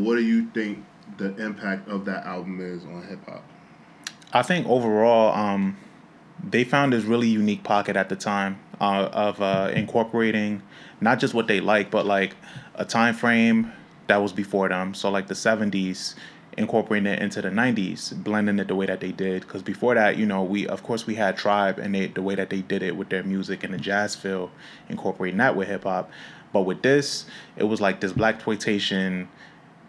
what do you think the impact of that album is on hip hop? I think overall, they found this really unique pocket at the time of incorporating not just what they like, but like a time frame that was before them. So like the 70s, incorporating it into the 90s, blending it the way that they did. Because before that, we had Tribe and the way that they did it with their music and the jazz feel, incorporating that with hip hop. But with this, it was like this blaxploitation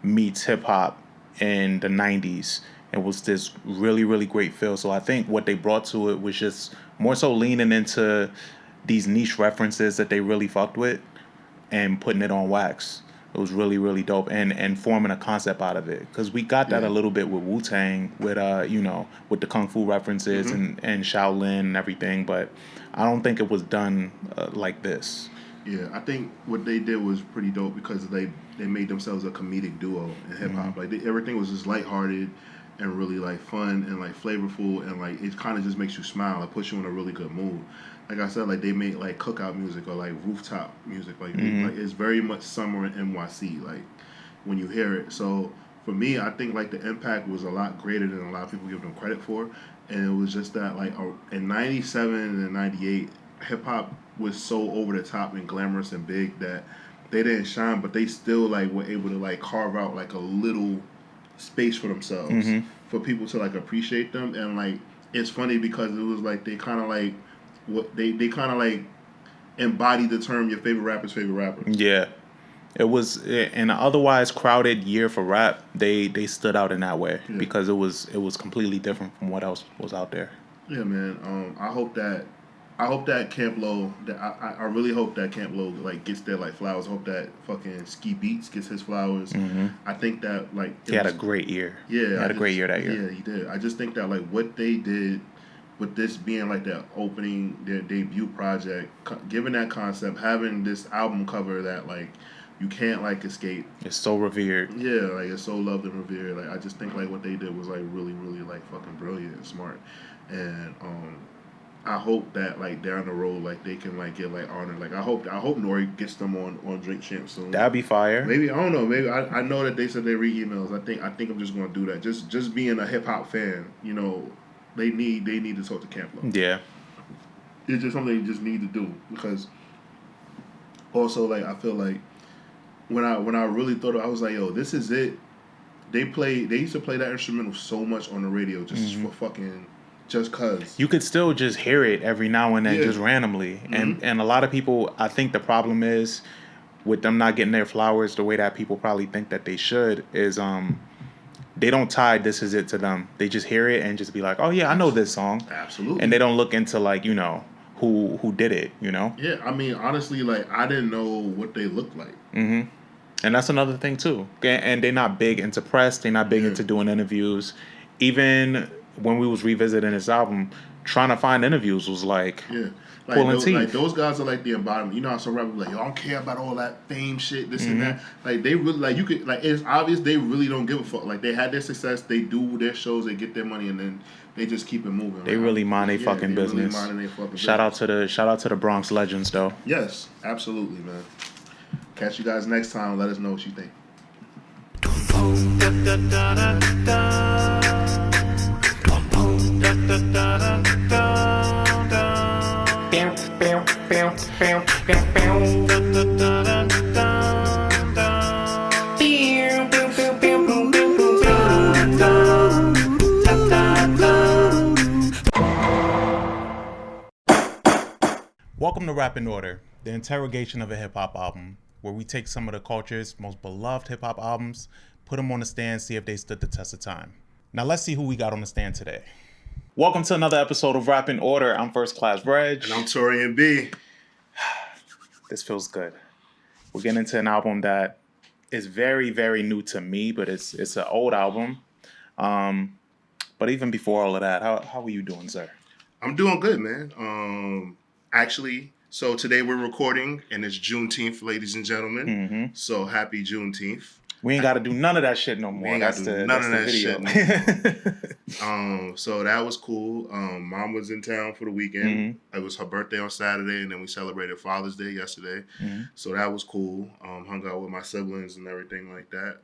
meets hip hop in the 90s. It was this really, really great feel. So I think what they brought to it was just more so leaning into these niche references that they really fucked with and putting it on wax. It was really, really dope and forming a concept out of it. Because we got that a little bit with Wu-Tang, with with the Kung Fu references and Shaolin and everything. But I don't think it was done like this. Yeah, I think what they did was pretty dope because they made themselves a comedic duo in hip hop. Like everything was just lighthearted and really like fun and like flavorful and like it kind of just makes you smile. It puts you in a really good mood. Like I said, like they make like cookout music or like rooftop music. Like it's very much summer in NYC. Like when you hear it. So for me, I think like the impact was a lot greater than a lot of people give them credit for. And it was just that like in '97 and '98, hip hop was so over the top and glamorous and big that they didn't shine, but they still like were able to like carve out like a little space for themselves for people to like appreciate them. And like it's funny because it was like they kind of like what they kind of like embodied the term your favorite rapper's favorite rapper. Yeah, it was in an otherwise crowded year for rap. They stood out in that way because it was completely different from what else was out there. Yeah, man. I hope that Camp Lo, that I really hope that Camp Lo like gets their like flowers. I hope that fucking Ski Beats gets his flowers. I think that like he had a great year. Yeah, he had a great year that year. Yeah, he did. I just think that like what they did with this being like their opening, their debut project, given that concept, having this album cover that like you can't like escape. It's so revered. Yeah, like it's so loved and revered. Like I just think like what they did was like really, really like fucking brilliant and smart. And I hope that like down the road like they can like get like honored. Like I hope Nori gets them on Drink Champ soon. That'd be fire. Maybe I don't know. Maybe I know that they said they read emails. I think I'm just gonna do that. Just being a hip hop fan, you know, they need to talk to Camp Lo. Yeah. It's just something they just need to do because also like I feel like when I really thought I was like, yo, this is it. They used to play that instrumental so much on the radio just for fucking. Just cause you could still just hear it every now and then, just randomly, and a lot of people. I think the problem is with them not getting their flowers the way that people probably think that they should is they don't tie "This Is It" to them. They just hear it and just be like, "Oh yeah, I know this song." Absolutely. And they don't look into like who did it. Yeah, I mean honestly, like I didn't know what they looked like. And that's another thing too. And they're not big into press. They're not big into doing interviews. Even when we was revisiting this album, trying to find interviews was like pulling teeth. Like those guys are like the embodiment. You know how some rappers like, yo, I don't care about all that fame shit, this and that. Like they really like you could like it's obvious they really don't give a fuck. Like they had their success, they do their shows, they get their money, and then they just keep it moving. They really mind their fucking business. Really minding their fucking shout out to the Bronx legends though. Yes, absolutely, man. Catch you guys next time. Let us know what you think. Welcome to Rap in Order, the interrogation of a hip-hop album, where we take some of the culture's most beloved hip-hop albums, put them on the stand, see if they stood the test of time. Now let's see who we got on the stand today. Welcome to another episode of Rap in Order. I'm First Class Regg. And I'm Taurian B. This feels good. We're getting into an album that is very, very new to me, but it's an old album. But even before all of that, how are you doing, sir? I'm doing good, man. Actually, so today we're recording, and it's Juneteenth, ladies and gentlemen. So happy Juneteenth. We ain't got to do none of that shit no more. We ain't got to do none of that shit no more. So that was cool. Mom was in town for the weekend. It was her birthday on Saturday, and then we celebrated Father's Day yesterday. So that was cool. Hung out with my siblings and everything like that.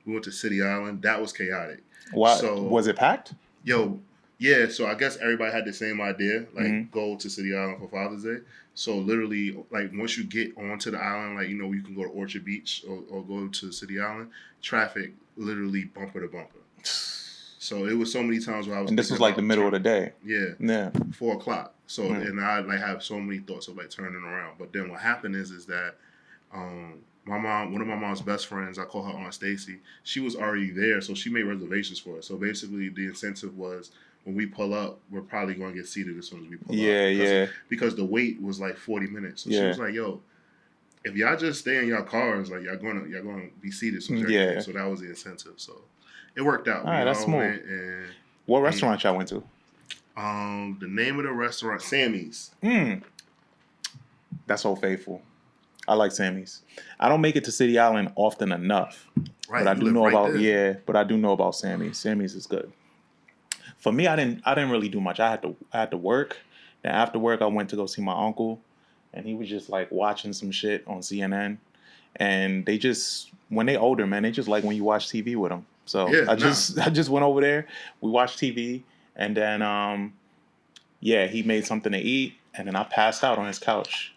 We went to City Island. That was chaotic. Why? So, was it packed? Yo, yeah. So I guess everybody had the same idea, like go to City Island for Father's Day. So literally, like once you get onto the island, like you can go to Orchard Beach or go to City Island. Traffic literally bumper to bumper. So it was so many times where I was. And this was like the middle of the day. Yeah. 4 o'clock. So and I like have so many thoughts of like turning around. But then what happened is that my mom, one of my mom's best friends, I call her Aunt Stacy. She was already there, so she made reservations for us. So basically, the incentive was, when we pull up, we're probably going to get seated as soon as we pull up. Because the wait was like 40 minutes. So she was like, yo, if y'all just stay in y'all cars, like y'all gonna be seated. So that was the incentive. So it worked out. All right, that's smooth. What restaurant y'all went to? The name of the restaurant, Sammy's. That's Old Faithful. I like Sammy's. I don't make it to City Island often enough. Right. But I do know about Sammy's. Sammy's is good. For me, I didn't really do much. I had to work. Then after work, I went to go see my uncle, and he was just like watching some shit on CNN. And they just, when they older, man, they just like when you watch TV with them. So I just went over there. We watched TV, and then he made something to eat, and then I passed out on his couch.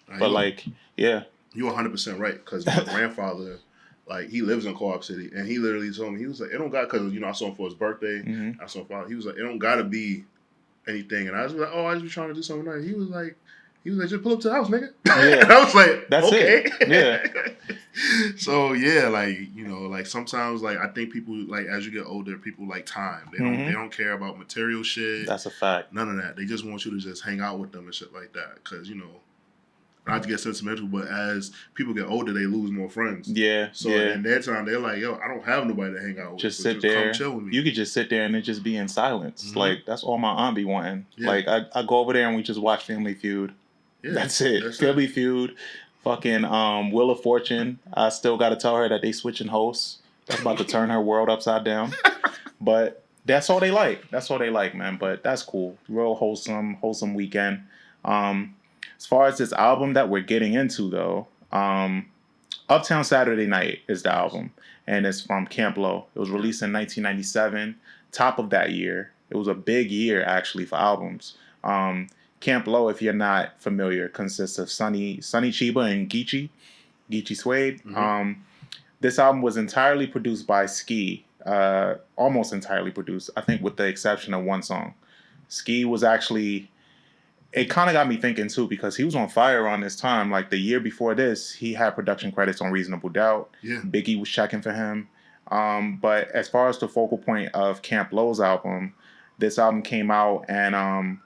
You're 100% right, because my grandfather, like, he lives in Co-op City, and he literally told me, he was like, it don't got, because, I saw him for his birthday, I saw him for, he was like, it don't got to be anything, and I was like, oh, I just be trying to do something nice. He was like, just pull up to the house, nigga. Yeah. And I was like, that's okay. It. Yeah. So, like, sometimes, like, I think people, like, as you get older, people like time. They don't care about material shit. That's a fact. None of that. They just want you to just hang out with them and shit like that, because, not to get sentimental, but as people get older, they lose more friends. Yeah. So in their time, they're like, yo, I don't have nobody to hang out with. Just sit there. Come chill with me. You could just sit there and it just be in silence. Like, that's all my aunt be wanting. Yeah. Like, I go over there and we just watch Family Feud. Yeah, that's it. Family Feud. Fucking Wheel of Fortune. I still got to tell her that they switching hosts. That's about to turn her world upside down. But that's all they like. That's all they like, man. But that's cool. Real wholesome weekend. As far as this album that we're getting into, though, Uptown Saturday Night is the album, and it's from Camp Lo. It was released in 1997, top of that year. It was a big year, actually, for albums. Camp Lo, if you're not familiar, consists of Sonny Chiba and Geechee Suede. This album was entirely produced by Ski, almost entirely produced, I think, with the exception of one song. Ski was actually... It kind of got me thinking, too, because he was on fire around this time. Like, the year before this, he had production credits on Reasonable Doubt. Yeah. Biggie was checking for him. But as far as the focal point of Camp Lo's album, this album came out and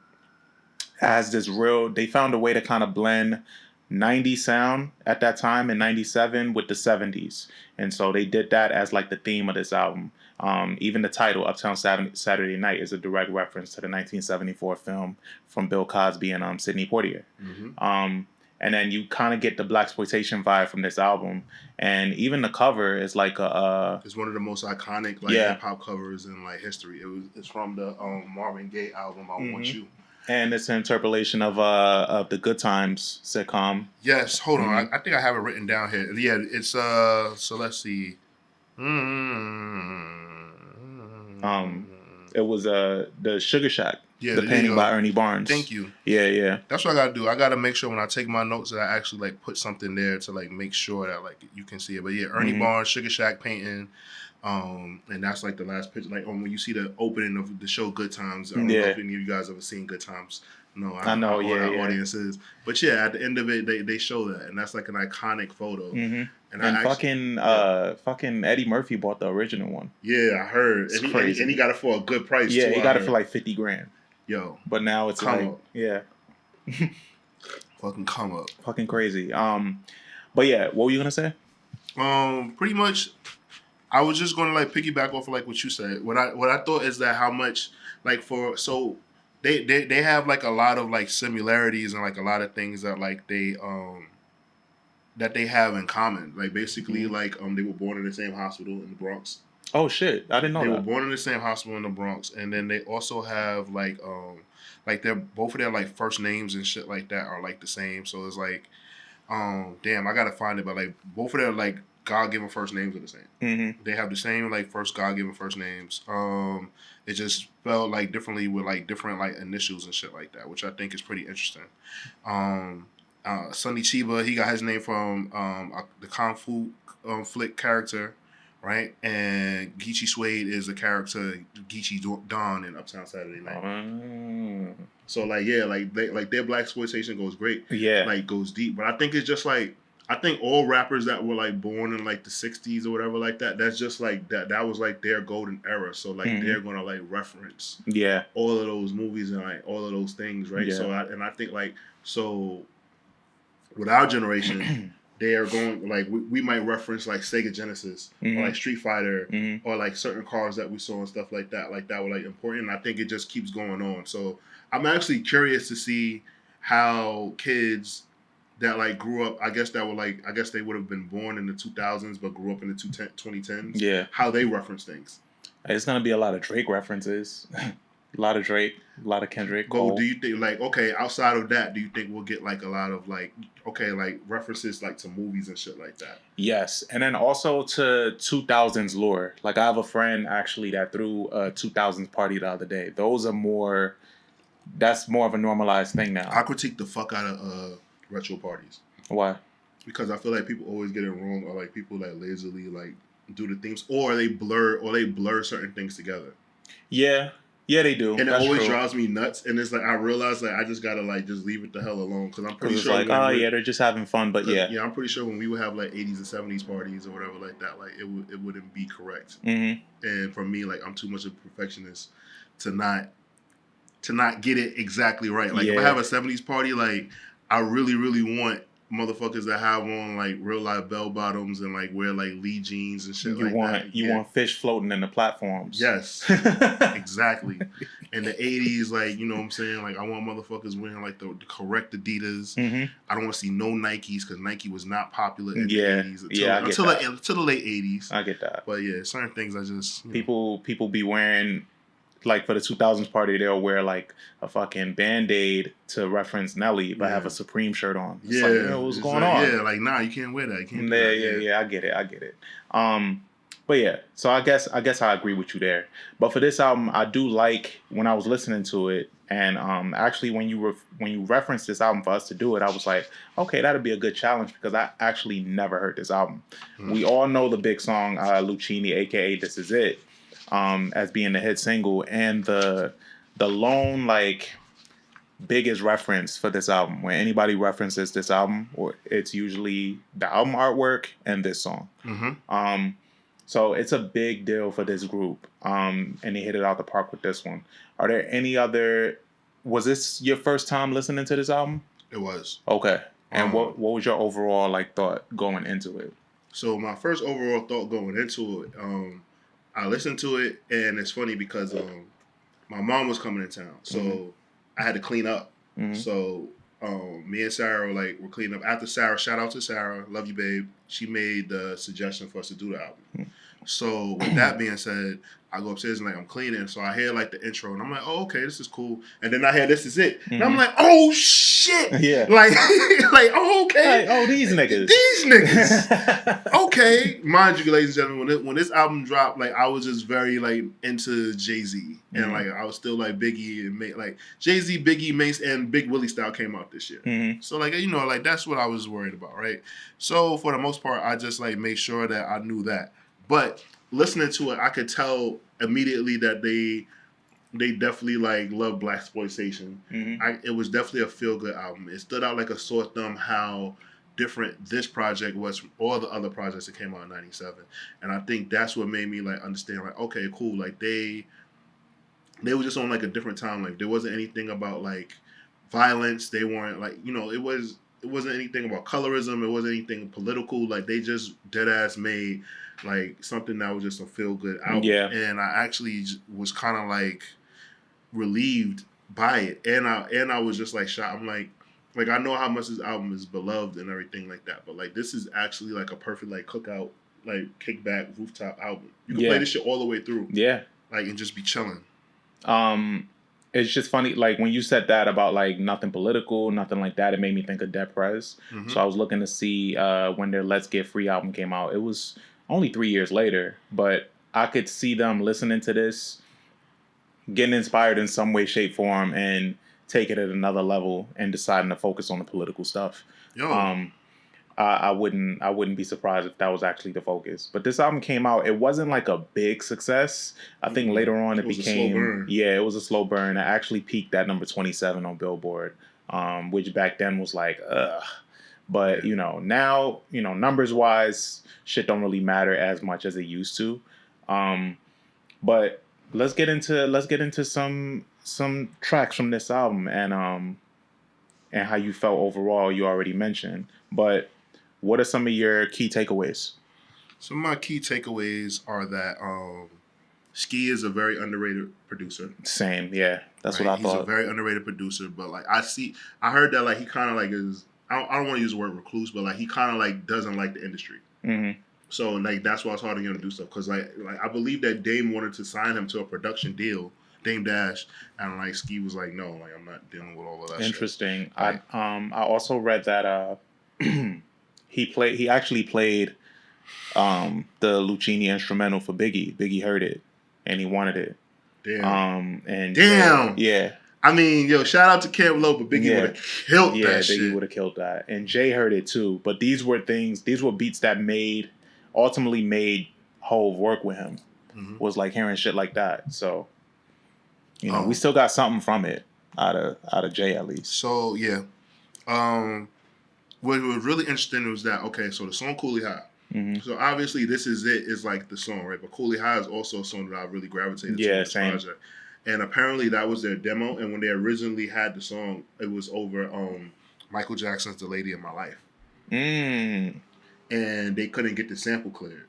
has this they found a way to kind of blend 90s sound at that time in 97 with the 70s. And so they did that as, like, the theme of this album. Even the title, Uptown Saturday Night, is a direct reference to the 1974 film from Bill Cosby and Sidney Poitier. And then you kind of get the blaxploitation vibe from this album. And even the cover is like it's one of the most iconic hip hop covers in like history. It's from the Marvin Gaye album, I Want You. And it's an interpolation of the Good Times sitcom. Yes, hold on. I think I have it written down here. Yeah, it's so let's see. It was the Sugar Shack. Yeah, the painting by Ernie Barnes. Thank you. Yeah. That's what I gotta do. I gotta make sure when I take my notes that I actually like put something there to like make sure that like you can see it. But yeah, Ernie Barnes, Sugar Shack painting. And that's like the last picture. Like when you see the opening of the show Good Times. I don't know if any of you guys ever seen Good Times. No, I know what our audience is. But yeah, at the end of it, they show that, and that's like an iconic photo. And fucking Eddie Murphy bought the original one. Yeah, I heard. And he got it for a good price. Yeah, too, he got it for like $50,000. Yo, but now it's like fucking come up, fucking crazy. But yeah, what were you gonna say? Pretty much, I was just gonna like piggyback off of like what you said. What I thought is that how much like they have like a lot of like similarities and like a lot of things that like they that they have in common. Like basically, like they were born in the same hospital in the Bronx. Oh shit! I didn't know They that. were born in the same hospital in the Bronx, and then they also have like they're both of their like first names and shit like that are like the same. So it's like, damn, I gotta find it, but like both of their like God given first names are the same. Mm-hmm. They have the same like first God given first names. It just spelled like differently with like different like initials and shit like that, which I think is pretty interesting. Sonny Chiba, he got his name from the Kung Fu flick character, right? And Geechee Suede is a character, Geechee Dawn in Uptown Saturday Night. So like yeah, like their black exploitation goes great, Yeah. like goes deep. But I think it's just like I think all rappers that were like born in like the '60s or whatever like that, that's just like that was like their golden era. So like they're gonna like reference all of those movies and like all of those things, right? Yeah. So I think like so with our generation. They are going like we might reference like Sega Genesis or like Street Fighter or like certain cars that we saw and stuff like that were like important. And I think it just keeps going on. So I'm actually curious to see how kids that like grew up, I guess they would have been born in the 2000s but grew up in the 2010s. How they reference things. It's gonna be a lot of Drake references. A lot of Drake, a lot of Kendrick. But do you think like outside of that, do you think we'll get like a lot of like like references like to movies and shit like that? Yes, and then also to 2000s lore. Like I have a friend actually that threw a 2000s party the other day. That's more of a normalized thing now. I critique the fuck out of retro parties. Why? Because I feel like people always get it wrong, or like people that lazily like do the things, or they blur certain things together. Yeah, they do. And it always drives me nuts. And it's like I realize like I just gotta like just leave it the hell alone because I'm pretty sure like they're just having fun. But yeah, I'm pretty sure when we would have like 80s and 70s parties or whatever like that, like it wouldn't be correct. And for me, like I'm too much of a perfectionist to not get it exactly right. Like if I have a 70s party, like I really want motherfuckers that have on like real life bell bottoms and like wear like Lee jeans and shit that. You want fish floating in the platforms. Yes, exactly. In the 80s, like, you know what I'm saying? Like, I want motherfuckers wearing like the correct Adidas. I don't want to see no Nikes because Nike was not popular in the 80s until the late 80s. I get that. But yeah, certain things I just... People be wearing... Like for the 2000s party, they'll wear like a fucking Band-Aid to reference Nelly, but have a Supreme shirt on. It's like, what's going on? Yeah, like nah, you can't wear that. You can't I get it. But yeah, so I guess I agree with you there. But for this album, I do like when I was listening to it, and actually when you referenced this album for us to do it, I was like, okay, that'd be a good challenge because I actually never heard this album. We all know the big song Lucchini, aka "This Is It." As being the hit single, and the lone like biggest reference for this album when anybody references this album, or it's usually the album artwork and this song. So it's a big deal for this group, and they hit it out the park with this one. Are there any other? Was this your first time listening to this album? It was. Okay, and what was your overall like thought going into it? So my first overall thought going into it, I listened to it, and it's funny because my mom was coming in town, so I had to clean up. So me and Sarah were cleaning up. After Sarah, shout out to Sarah, love you, babe. She made the suggestion for us to do the album. So with that being said, I go upstairs and I'm cleaning, so I hear the intro, and I'm like, oh, okay, this is cool. And then I hear "This Is It," and I'm like, oh shit, yeah, oh, okay, oh, these niggas, okay. Mind you, ladies and gentlemen, when this album dropped, I was just very into Jay-Z, and I was still Biggie and Jay-Z, Biggie, Mace, and Big Willie style came out this year. So that's what I was worried about, right? So for the most part, I just made sure that I knew that, but listening to it, I could tell immediately that they definitely love blaxploitation. It was definitely a feel good album. It stood out like a sore thumb how different this project was from all the other projects that came out in '97, and I think that's what made me understand okay, cool. They were just on a different time. There wasn't anything about violence. They weren't it wasn't anything about colorism. It wasn't anything political. They just dead ass made something that was just a feel good album. Yeah. And I actually was kind of relieved by it. And I was just shocked. I'm like I know how much this album is beloved and everything like that, but like this is actually like a perfect like cookout, like kickback rooftop album. You can play this shit all the way through, like and just be chilling. It's just funny, like when you said that about like nothing political, nothing like that, it made me think of Dead Prez. So I was looking to see when their Let's Get Free album came out. It was only 3 years later, but I could see them listening to this, getting inspired in some way, shape, form, and take it at another level and deciding to focus on the political stuff. I wouldn't be surprised if that was actually the focus. But this album came out. It wasn't like a big success. I think later on it became it was a slow burn. It actually peaked at number 27 on Billboard, which back then was like ugh. But now numbers wise, shit don't really matter as much as it used to. But let's get into some tracks from this album and how you felt overall. You already mentioned, but what are some of your key takeaways? Some of my key takeaways are that Ski is a very underrated producer. Same, yeah. That's right? What I thought. He's a very underrated producer, but like I heard that like he kind of like is, I don't want to use the word recluse, but like he kind of like doesn't like the industry. Mm-hmm. So like that's why it's hard to get him to do stuff, because like I believe that Dame wanted to sign him to a production deal, Dame Dash, and like Ski was like, no, like I'm not dealing with all of that. Interesting. Shit. Like, I also read that he actually played the Lucchini instrumental for Biggie. Biggie heard it and he wanted it. Damn. Damn. Yeah. I mean, yo, shout out to Camp Low, but Biggie would have killed that shit. Yeah, Biggie would have killed that. And Jay heard it too. But these were beats that ultimately made Hove work with him. Mm-hmm. Was like hearing shit like that. So, we still got something from it out of Jay at least. So yeah. What was really interesting was that, okay, so the song Coolie High. Mm-hmm. So obviously This Is It is like the song, right? But Coolie High is also a song that I really gravitated to in this project. And apparently that was their demo. And when they originally had the song, it was over Michael Jackson's The Lady in My Life. And they couldn't get the sample cleared.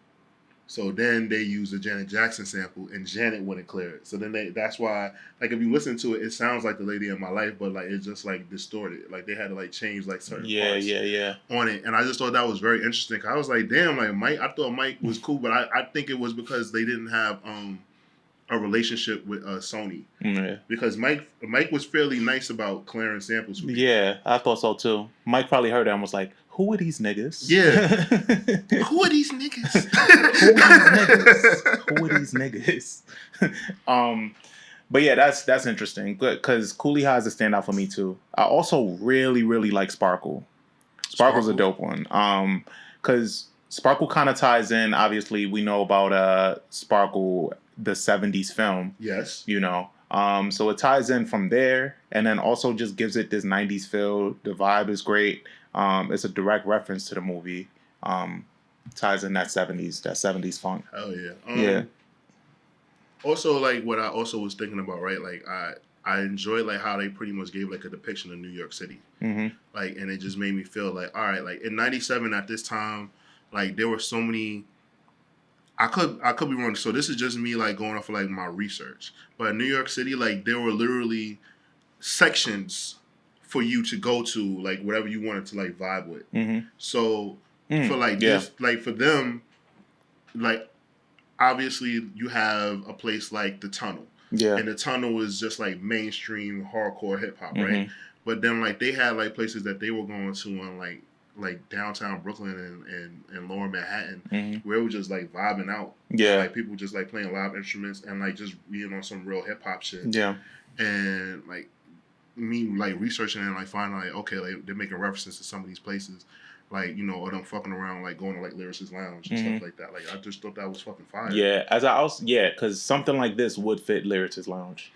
So then they used the Janet Jackson sample, and Janet wouldn't clear it. So then that's why, like, if you listen to it, it sounds like The Lady in My Life, but like it's just like distorted. Like they had to like change like certain parts on it. And I just thought that was very interesting. 'Cause I was like, damn, like Mike. I thought Mike was cool, but I think it was because they didn't have a relationship with Sony. Yeah. Because Mike was fairly nice about clearing samples. Yeah, I thought so too. Mike probably heard it and was like, who are these niggas? Yeah. Who are these niggas? Who are these niggas? But yeah, that's interesting. Because Coolie High is a standout for me too. I also really, really like Sparkle. Sparkle's a dope one. Because Sparkle kind of ties in, obviously, we know about Sparkle, the 70s film. Yes. So it ties in from there, and then also just gives it this 90s feel. The vibe is great. It's a direct reference to the movie. Ties in that 70s funk. Oh yeah. Also, like what I also was thinking about, right? Like I enjoyed like how they pretty much gave like a depiction of New York City. Mm-hmm. Like, and it just made me feel like, all right, like in '97 at this time, like there were so many. I could be wrong. So this is just me like going off of like my research. But in New York City, like there were literally sections for you to go to, like whatever you wanted to like vibe with. Mm-hmm. So for like this, like for them, like obviously you have a place like the Tunnel. Yeah. And the Tunnel is just like mainstream hardcore hip hop, mm-hmm. right? But then like they had like places that they were going to on like downtown Brooklyn and lower Manhattan, mm-hmm. where it was just like vibing out. Yeah. Like people just like playing live instruments and like just being on some real hip hop shit. Yeah. And like me like researching and like finding like, okay, like they're making references to some of these places. Like, or them fucking around, like going to like Lyricist Lounge and mm-hmm. stuff like that. Like, I just thought that was fucking fire. Yeah, because something like this would fit Lyricist Lounge.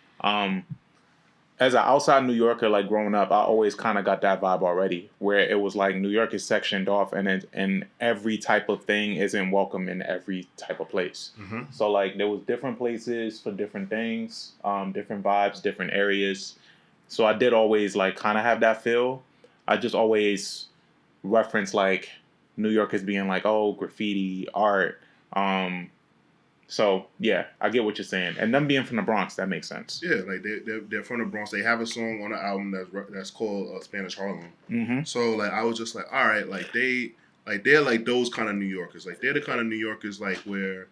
As an outside New Yorker, like growing up, I always kind of got that vibe already, where it was like New York is sectioned off, and every type of thing isn't welcome in every type of place. Mm-hmm. So like there was different places for different things, different vibes, different areas. So I did always like kind of have that feel. I just always reference like New York as being like, oh, graffiti, art, So yeah, I get what you're saying, and them being from the Bronx, that makes sense. Yeah, like they're from the Bronx. They have a song on the album that's called Spanish Harlem. Mm-hmm. So like I was just like, all right, they're like those kind of New Yorkers. Like they're the kind of New Yorkers like where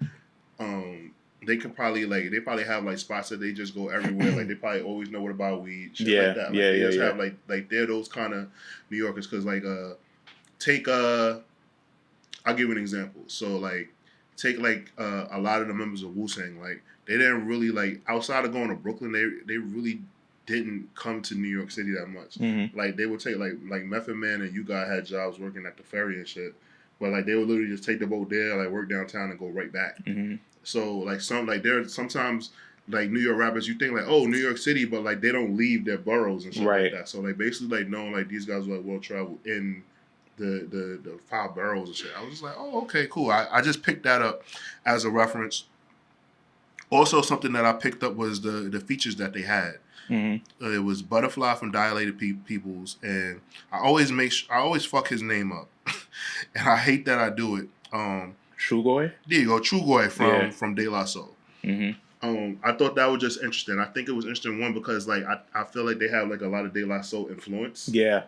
they could probably they probably have like spots that they just go everywhere. Like they probably always know where to buy weed, shit like that. Like they just have like they're those kind of New Yorkers. Cause like take I'll give you an example. So like take like a lot of the members of Wu-Tang, like they didn't really like outside of going to Brooklyn, they really didn't come to New York City that much. Mm-hmm. Like they would take like Method Man and You God had jobs working at the ferry and shit. But like they would literally just take the boat there, like work downtown and go right back. Mm-hmm. So like there sometimes like New York rappers, you think like, oh, New York City, but like they don't leave their boroughs and shit like that. So like basically like knowing like these guys were like well traveled in the 5 boroughs and shit. I was just like, oh, okay, cool. I just picked that up as a reference. Also, something that I picked up was the features that they had. Mm-hmm. It was Butterfly from Dilated Peoples, and I always fuck his name up, and I hate that I do it. Trugoy? There you go, Trugoy from De La Soul. Mm-hmm. I thought that was just interesting. I think it was interesting, one, because like I feel like they have like a lot of De La Soul influence. Yeah.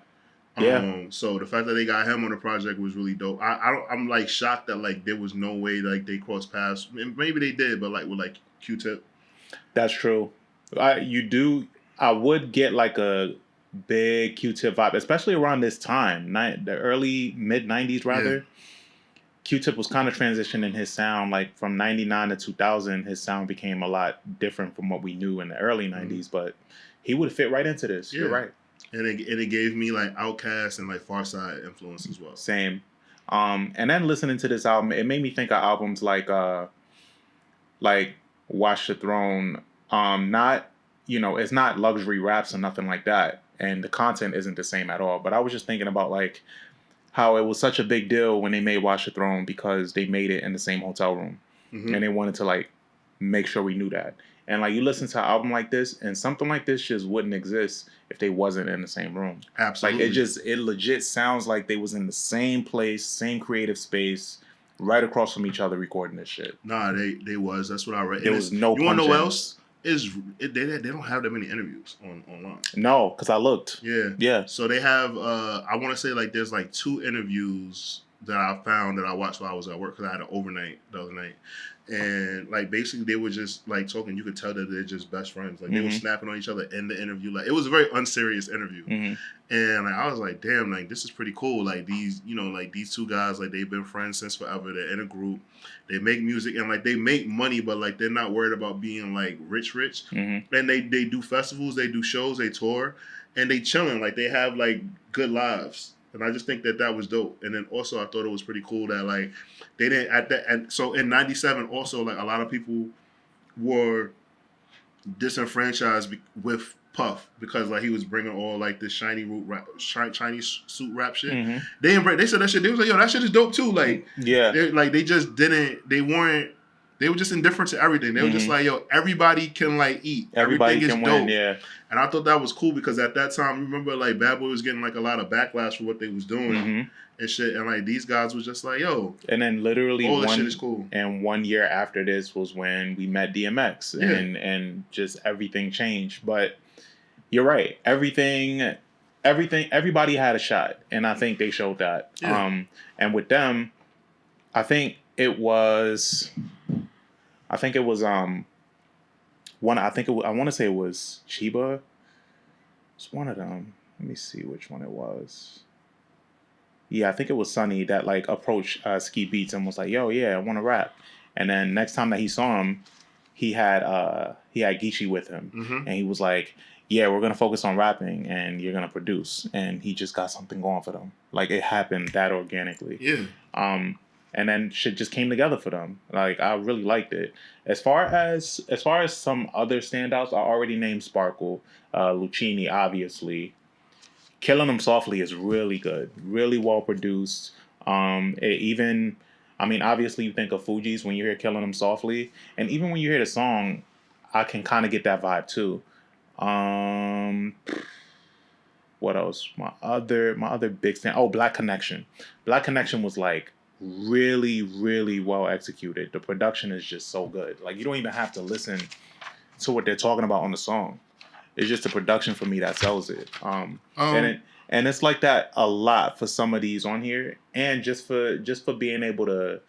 Yeah. So the fact that they got him on the project was really dope. I'm like shocked that like there was no way like they crossed paths. Maybe they did, but like with like Q-Tip. That's true. I would get like a big Q-Tip vibe, especially around this time, the early mid 90s rather. Yeah. Q-Tip was kind of transitioning his sound, like from 99 to 2000, his sound became a lot different from what we knew in the early 90s, but he would fit right into this. Yeah. You're right. And it gave me like Outkast and like Pharcyde influence as well. Same. And then listening to this album, it made me think of albums like Watch the Throne. Not, it's not luxury raps or nothing like that. And the content isn't the same at all. But I was just thinking about like how it was such a big deal when they made Watch the Throne because they made it in the same hotel room. Mm-hmm. And they wanted to like make sure we knew that. And like you listen to an album like this, and something like this just wouldn't exist if they wasn't in the same room. Absolutely. Like it legit sounds like they was in the same place, same creative space, right across from each other recording this shit. Nah, they was. That's what I read. There was no. You want to know what else? They don't have that many interviews online. No, because I looked. Yeah. So they have. I want to say like there's like 2 interviews that I found that I watched while I was at work because I had an overnight the other night. And like basically they were just like talking. You could tell that they're just best friends. Like they were snapping on each other in the interview. Like it was a very unserious interview. Mm-hmm. And like I was like, damn, like this is pretty cool. Like these, like these 2 guys, like they've been friends since forever. They're in a group. They make music and like they make money, but like they're not worried about being like rich. Mm-hmm. And they do festivals, they do shows, they tour, and they chilling. Like they have like good lives. And I just think that was dope. And then also I thought it was pretty cool that like they didn't and so in '97 also like a lot of people were disenfranchised with Puff because like he was bringing all like this shiny suit rap shit. Mm-hmm. They said that shit. They was like, yo, that shit is dope too. Like they were just indifferent to everything. They were just like, yo, everybody can like eat. Everybody Everything can is dope. win, yeah. And I thought that was cool because at that time, remember like Bad Boy was getting like a lot of backlash for what they was doing and shit. And like these guys was just like, yo. And then literally all this shit is cool. And 1 year after this was when we met DMX and just everything changed. But you're right. Everybody had a shot. And I think they showed that. Yeah. And with them, I want to say it was Chiba. It's one of them. Let me see which one it was. Yeah, I think it was Sonny that like approached Ski Beats and was like, "Yo, yeah, I want to rap." And then next time that he saw him, he had Geechee with him, and he was like, "Yeah, we're gonna focus on rapping, and you're gonna produce." And he just got something going for them. Like it happened that organically. Yeah. And then shit just came together for them. Like I really liked it. As far as some other standouts, I already named Sparkle, Lucchini, obviously. Killing Them Softly is really good, really well produced. Obviously you think of Fugees when you hear Killing Them Softly, and even when you hear the song, I can kind of get that vibe too. What else? My other big stand. Oh, Black Connection. Black Connection was like really, really well executed. The production is just so good. Like, you don't even have to listen to what they're talking about on the song. It's just the production for me that sells it. And it's like that a lot for some of these on here, and just for being able to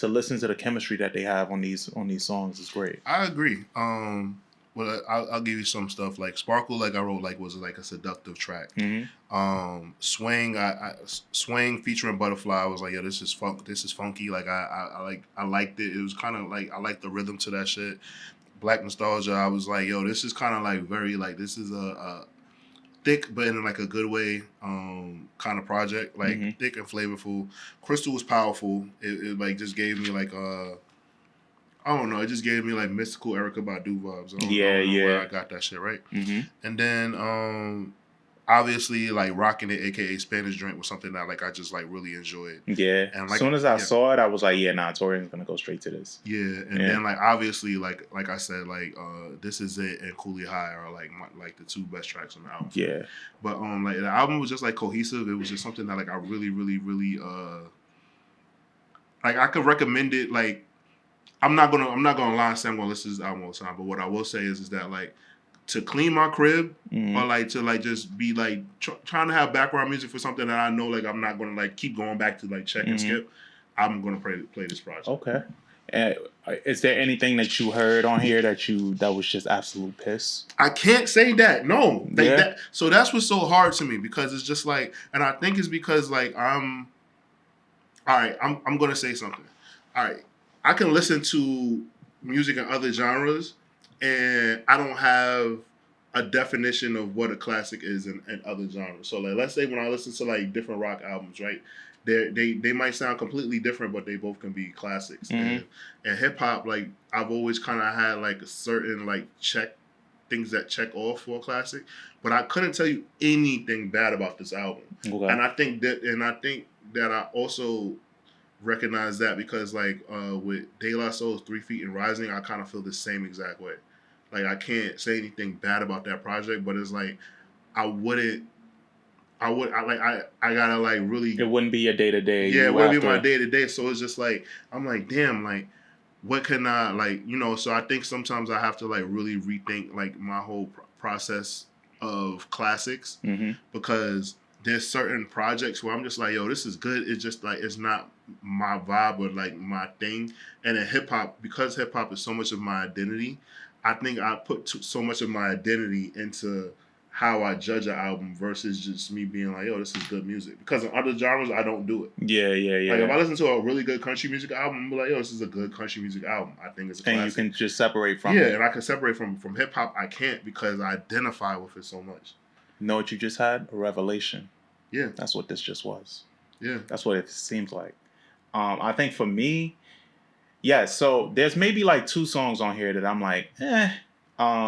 listen to the chemistry that they have on these songs is great. I agree. Well, I'll give you some stuff like Sparkle. Like I wrote, like was like a seductive track. Mm-hmm. Swing, Swing featuring Butterfly. I was like, yo, this is funk. This is funky. Like I liked it. It was kind of like I liked the rhythm to that shit. Black Nostalgia. I was like, yo, this is kind of like very like this is a thick, but in like a good way, kind of project. Like thick and flavorful. Crystal was powerful. It like just gave me like I don't know. It just gave me like mystical Erykah Badu vibes. I don't know where I got that shit right. Mm-hmm. And then obviously like Rockin' It, aka Spanish Drink, was something that like I just like really enjoyed. Yeah. And like, as soon as I saw it, I was like, yeah, nah, Taurian's gonna go straight to this. Yeah. And then like obviously like I said, like This Is It and Coolie High are like like the two best tracks on the album. Yeah. But like the album was just like cohesive. It was just something that like I really, really, really like I could recommend it. Like I'm not gonna lie and say I'm gonna listen to this album all the time, but what I will say is that like to clean my crib or like to like just be like trying to have background music for something that I know like I'm not gonna like keep going back to like check and skip, I'm gonna play this project. Okay. Is there anything that you heard on here that was just absolute piss? I can't say that. No. So that's what's so hard to me because it's just like, and I think it's because like I'm gonna say something. All right. I can listen to music in other genres, and I don't have a definition of what a classic is in other genres. So, like, let's say when I listen to like different rock albums, right? They might sound completely different, but they both can be classics. And hip hop, like I've always kind of had like a certain like things that check off for a classic, but I couldn't tell you anything bad about this album. Okay. And I think that I also recognize that because like with De La Soul's 3 Feet and Rising, I kind of feel the same exact way. Like I can't say anything bad about that project, but it's like I gotta like really. It wouldn't be your day to day. Yeah, it wouldn't be my day to day. So it's just like I'm like, damn, like what can I like, you know? So I think sometimes I have to like really rethink like my whole process of classics because there's certain projects where I'm just like, yo, this is good. It's just like it's not my vibe or like my thing. And in hip hop, because hip hop is so much of my identity, I think I put so much of my identity into how I judge an album versus just me being like, yo, this is good music. Because in other genres, I don't do it. Yeah. Like if I listen to a really good country music album, I'm like, yo, this is a good country music album. I think it's a classic. And you can just separate from it. Yeah, and I can separate from hip hop. I can't because I identify with it so much. You know what you just had? A revelation. Yeah. That's what this just was. Yeah. That's what it seems like. I think for me, yeah, so there's maybe like 2 songs on here that I'm like,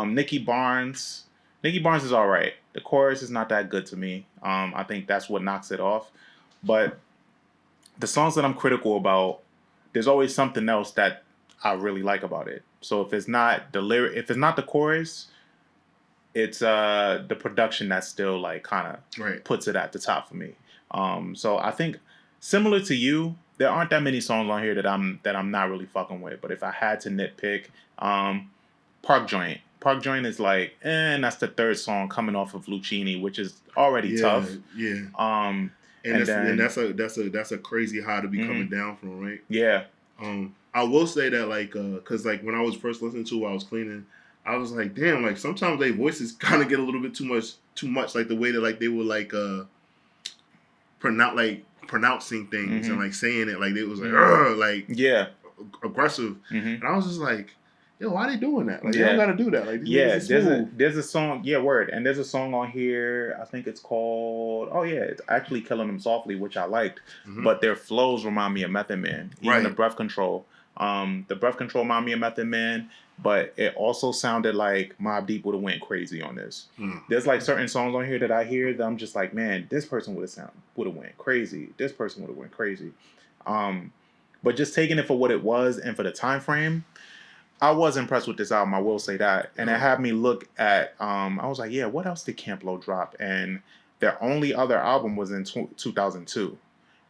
Nikki Barnes. Nikki Barnes is all right. The chorus is not that good to me. I think that's what knocks it off. But the songs that I'm critical about, there's always something else that I really like about it. So if it's not the chorus, it's the production that still like kind of puts it at the top for me. So I think similar to you, there aren't that many songs on here that I'm not really fucking with. But if I had to nitpick, Park Joint. Park Joint is like, and that's the 3rd song coming off of Lucchini, which is already tough. Yeah. And that's a crazy high to be coming down from, right? Yeah. I will say that like, cause like when I was first listening to it while I was cleaning, I was like, damn, like sometimes their voices kind of get a little bit too much, like the way that like they were like pronouncing things and like saying it like they was like aggressive, and I was just like, yo, why are they doing that? Like, you don't gotta do that. Like, there's a song, and there's a song on here, I think it's called, it's actually Killing Them Softly, which I liked, but their flows remind me of Method Man. Even the breath control. The breath control remind me of Method Man, but it also sounded like Mobb Deep would have went crazy on this. There's like certain songs on here that I hear that I'm just like, man, this person would have went crazy. This person would have went crazy. But just taking it for what it was and for the time frame, I was impressed with this album, I will say that. And it had me look at, I was like, yeah, what else did Camp Lo drop? And their only other album was in 2002.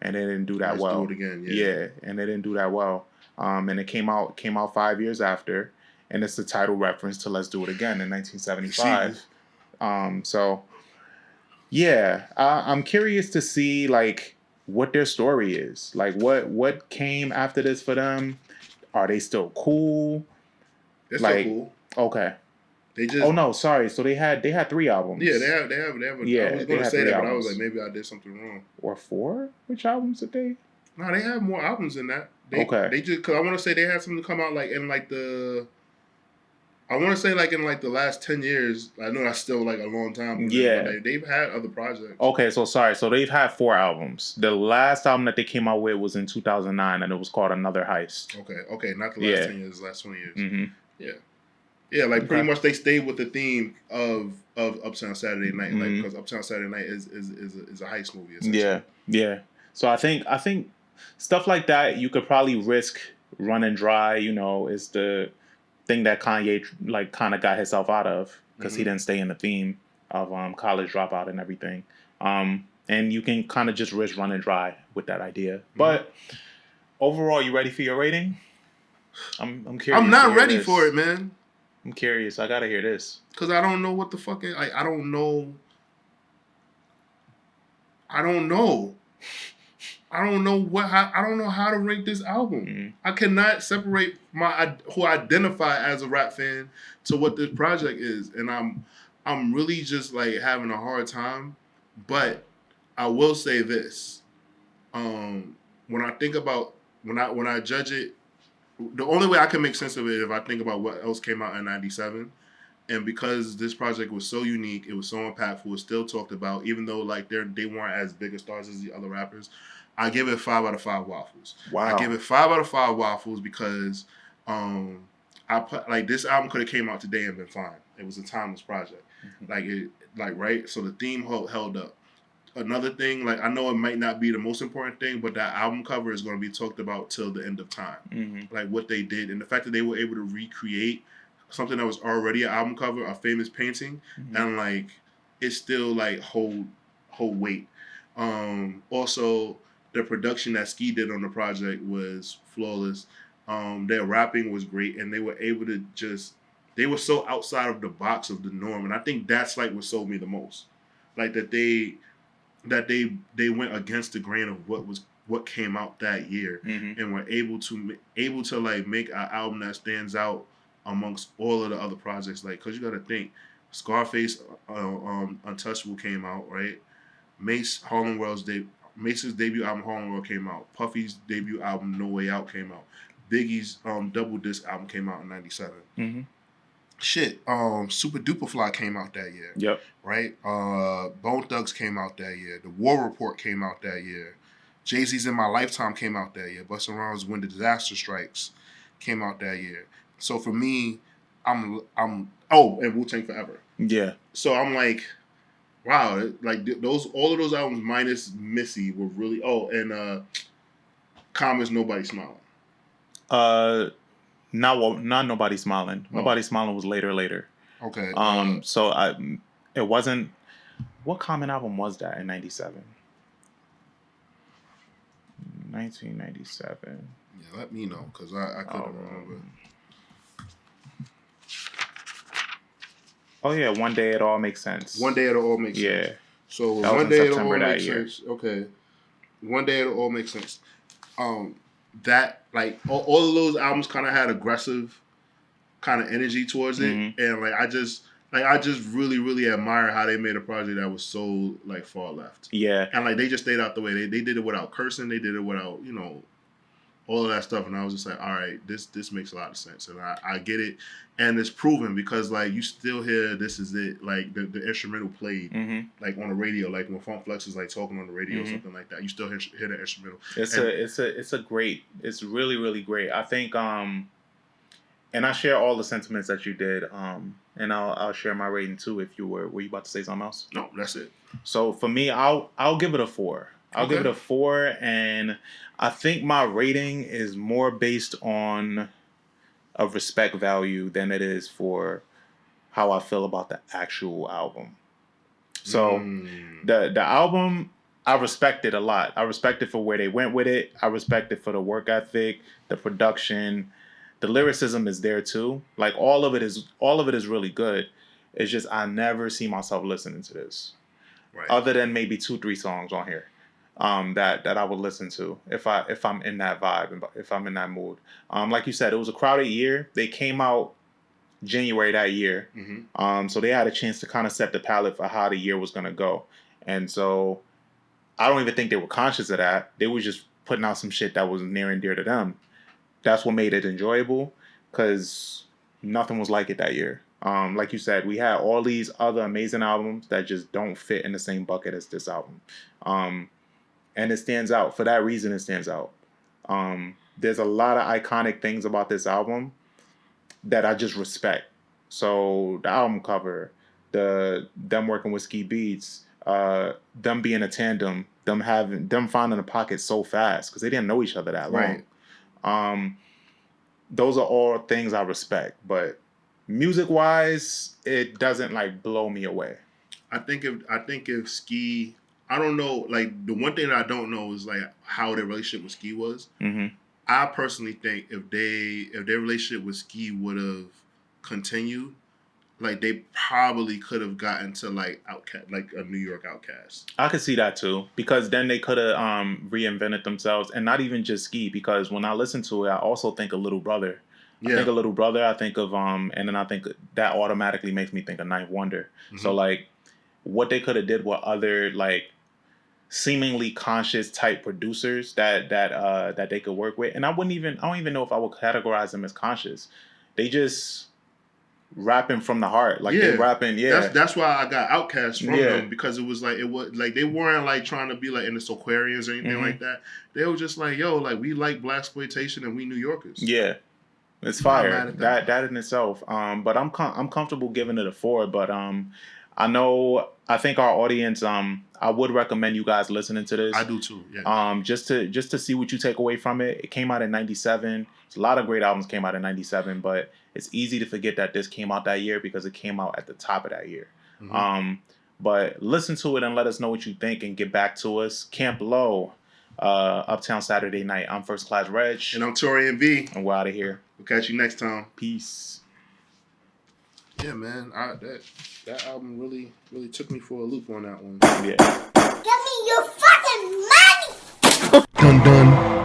and it didn't do that Let's well. Do It Again. Yeah, and it didn't do that well. And it came out 5 years after, and it's the title reference to Let's Do It Again in 1975. So yeah, I'm curious to see like what their story is. Like what came after this for them. Are they still cool? They're like, still cool. Okay. They just. Oh no, sorry. So they had 3 albums. Yeah, they have. Yeah, I was going to say that, albums. but I was like, maybe I did something wrong. Or 4? Which albums did they? No, they have more albums than that. Okay. They just, because I want to say they had something come out like in like the. I want to say like in like the last 10 years. I know that's still like a long time. Yeah. But they've had other projects. Okay, so sorry. So they've had 4 albums. The last album that they came out with was in 2009, and it was called Another Heist. Okay. Not the last 10 years, the last 20 years. Mm-hmm. Yeah. Yeah, like pretty much they stayed with the theme of Uptown Saturday Night, like because Uptown Saturday Night is a heist movie. Yeah. So I think stuff like that you could probably risk running dry. You know, is the thing that Kanye like kind of got himself out of because he didn't stay in the theme of College Dropout and everything. And you can kind of just risk running dry with that idea. But overall, you ready for your rating? I'm curious. I'm not ready for it, man. I'm curious. I gotta hear this. Cause I don't know what the fucking like. I don't know. I don't know how to rank this album. I cannot separate who I identify as a rap fan to what this project is, and I'm really just like having a hard time. But I will say this: when I think about when I judge it. The only way I can make sense of it is if I think about what else came out in '97, and because this project was so unique, it was so impactful, it's still talked about, even though like they weren't as big of stars as the other rappers. I give it 5 out of 5 waffles. Wow. I give it 5 out of 5 waffles because this album could have came out today and been fine. It was a timeless project, right. So the theme held up. Another thing, like I know it might not be the most important thing, but that album cover is going to be talked about till the end of time. Like what they did and the fact that they were able to recreate something that was already an album cover, a famous painting, and like it still like hold weight. Also, the production that Ski did on the project was flawless. Their rapping was great, and they were able to they were so outside of the box of the norm, and I think that's like what sold me the most, like that they went against the grain of what came out that year, and were able to like make an album that stands out amongst all of the other projects. Like, cause you got to think, Scarface, Untouchable came out, right? Mace's debut album Harlem World came out. Puffy's debut album No Way Out came out. Biggie's double disc album came out in '97. Shit, Super Duper Fly came out that year. Yep. Right? Bone Thugs came out that year. The War Report came out that year. Jay-Z's In My Lifetime came out that year. Busta Rhymes When the Disaster Strikes came out that year. So for me, and Wu-Tang Forever. Yeah. So I'm like, wow, like all of those albums minus Missy were really and Common's Nobody Smiling. Not Nobody Smiling. Oh. Nobody Smiling was later. Okay. So it wasn't. What Common album was that in '97? 1997. Yeah, let me know because I couldn't remember. Oh yeah, One Day It All Makes Sense. One Day It'll All Make Sense. Yeah. So One Day It'll All Make Sense. Okay. One Day It'll All Make Sense. That like all of those albums kind of had aggressive kind of energy towards it, and like I just really admire how they made a project that was so like far left. Yeah. And like they just stayed out the way. They did it without cursing. They did it without all of that stuff. And I was just like, all right, this makes a lot of sense, and I get it, and it's proven because like you still hear This Is It, like the instrumental played like on the radio, like when Funk Flex is like talking on the radio or something like that. You still hear the instrumental. It's really, really great. I think and I share all the sentiments that you did. And I'll share my rating too. If were you about to say something else? No, that's it. So for me, I'll give it a 4. I'll give it a 4, and I think my rating is more based on a respect value than it is for how I feel about the actual album. So the album, I respect it a lot. I respect it for where they went with it. I respect it for the work ethic, the production, the lyricism is there too. Like all of it is really good. It's just I never see myself listening to this, Right. other than maybe 2-3 songs on here, that I would listen to if I'm in that vibe and if I'm in that mood. Like you said, it was a crowded year. They came out January that year, so they had a chance to kind of set the palette for how the year was gonna go, and so I don't even think they were conscious of that. They were just putting out some shit that was near and dear to them. That's what made it enjoyable, because nothing was like it that year. Like you said, we had all these other amazing albums that just don't fit in the same bucket as this album. And it stands out. For that reason, it stands out. There's a lot of iconic things about this album that I just respect. So the album cover, them working with Ski Beats, them being a tandem, them finding the pocket so fast because they didn't know each other that long. Right. Those are all things I respect, but music wise, it doesn't like blow me away. I think if Ski, I don't know, like the one thing that I don't know is like how their relationship with Ski was. Mm-hmm. I personally think if their relationship with Ski would have continued, like they probably could have gotten to like Outkast, like a New York Outkast. I could see that too, because then they could have reinvented themselves, and not even just Ski. Because when I listen to it, I also think of Little Brother. I think of Little Brother. I think of and then I think that automatically makes me think of Ninth Wonder. Mm-hmm. So like, what they could have did with other like seemingly conscious type producers that they could work with, and I don't even know if I would categorize them as conscious. They just rapping from the heart, like they rapping. That's why I got Outkast from them, because it was like they weren't like trying to be like in the Aquarians or anything like that. They were just like, yo, like we like blaxploitation and we New Yorkers. Yeah, it's fire. That in itself. But I'm comfortable giving it a 4. But I think our audience. I would recommend you guys listening to this. I do too. Yeah. Just to see what you take away from it. It came out in '97. A lot of great albums came out in '97, but it's easy to forget that this came out that year because it came out at the top of that year. Mm-hmm. But listen to it and let us know what you think and get back to us. Camp Low, Uptown Saturday Night. I'm First Class Regg. And I'm Taurian B. And we're out of here. We'll catch you next time. Peace. Yeah, man. That album really took me for a loop on that one. Yeah. Give me your fucking money! Dun dun.